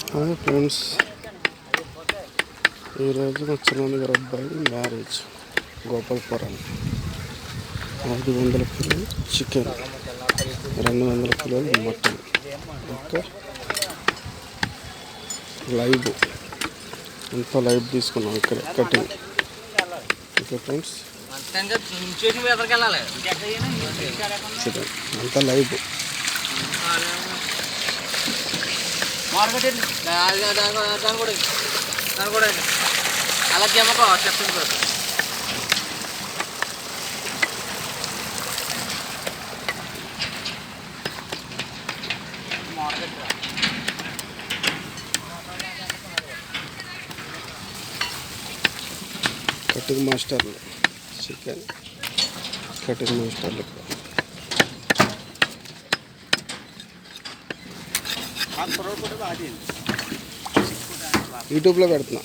Hi friends, ఈరోజు మా చిన్నగారు అబ్బాయి మ్యారేజ్. గోపాలపురం 500 కిలోలు చికెన్, 200 కిలోలు మటన్. ఓకే, లైవ్ అంతా లైవ్ తీసుకున్నాం ఇక్కడ కటింగ్. ఓకే ఫ్రెండ్స్, అంతా లైవ్. అలా జమకో చెప్తుంది. కటింగ్ మాస్టర్లు, చికెన్ కటింగ్ మాస్టర్లు యూట్యూబ్లో పెడుతున్నా.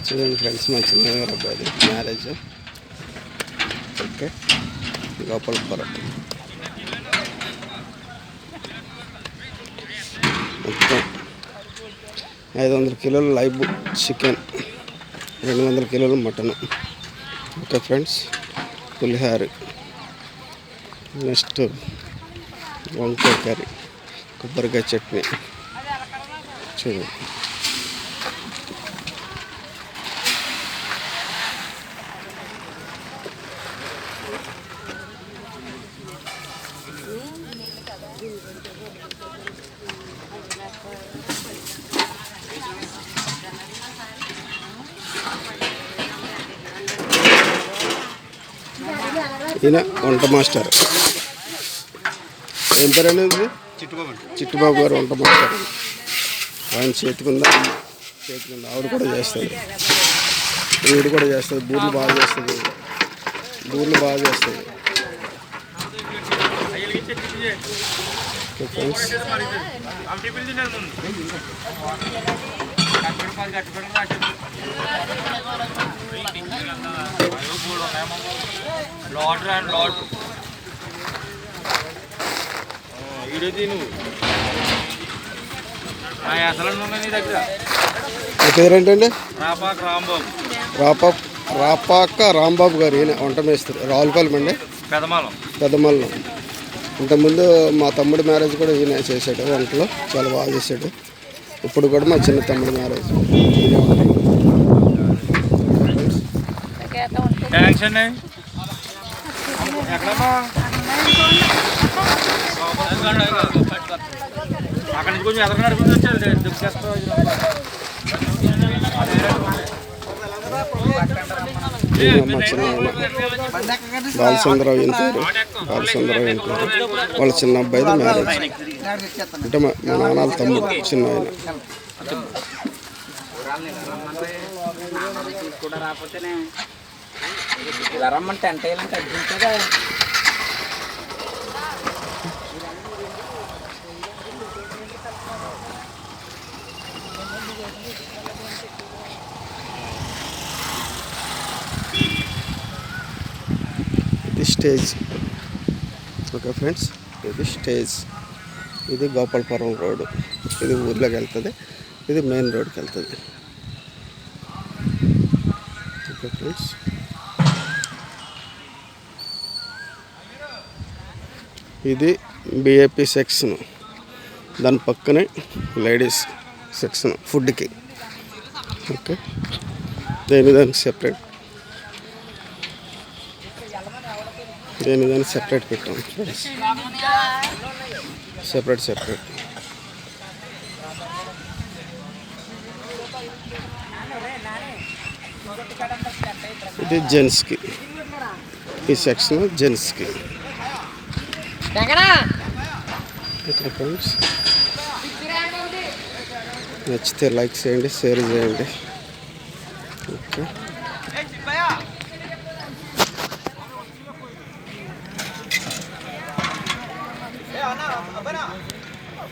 చూడండి ఫ్రెండ్స్, మా చిన్నగారు అబ్బాయి మ్యారేజ్. ఓకే, గోపాలపురం మొత్తం 500 కిలోలు లైవ్ చికెన్, 200 కిలోలు మటన్. ఓకే ఫ్రెండ్స్, పులిహార, నెక్స్ట్ వంకాయ కర్రీ, కొబ్బరికాయ చట్నీ. చూడండి, ఈయన వంట మాస్టర్. ఏం పేరు అనేది? చిట్టుబాబు గారు వంట మాస్టర్. ఆయన చేతికుందా ఆవిడ కూడా చేస్తుంది, ఈవిడ కూడా చేస్తుంది. బూర్లు బాగా చేస్తుంది. ఫ్రెండ్స్, పేరేంటండి? రాపాక రాంబాబు గారు. ఈయన వంట మేస్తారు, రావులపాలెం అండి, పెదమల్లం. ఇంతకుముందు మా తమ్ముడి మ్యారేజ్ కూడా ఈయన చేశాడు వంటలు, చాలా బాగా చేశాడు. ఇప్పుడు కూడా మా చిన్న తమ్ముడి మ్యారేజ్ ఈయన వంట. అక్కడ నుంచి కొంచెం ఎదర నడిపించండి. మా చిన్న బాలచంద్రరావు ఇంటారు, వాళ్ళ చిన్న అబ్బాయిది మ్యారేజ్. అంటే మా నాన్నల తమ్ముడు చిన్న ఆయన. రమ్మంటే అంటే ఇది స్టేజ్. ఓకే ఫ్రెండ్స్, ఇది స్టేజ్. ఇది గోపాలపురం రోడ్డు. ఇది ఊర్లోకి వెళ్తుంది, ఇది మెయిన్ రోడ్కి వెళ్తుంది. ఓకే ఫ్రెండ్స్, ఇది బిఏపి సెక్షన్, దాని పక్కనే లేడీస్ సెక్షన్ ఫుడ్కి. ఓకే, దానికి సెపరేట్ సెపరేట్ పెట్టాం ఫ్రెండ్స్, సెపరేట్. ఇది జెంట్స్కి, ఈ సెక్షన్ జెంట్స్కి. ఓకే ఫ్రెండ్స్, నచ్చితే లైక్ చేయండి, షేర్ చేయండి. ఓకే.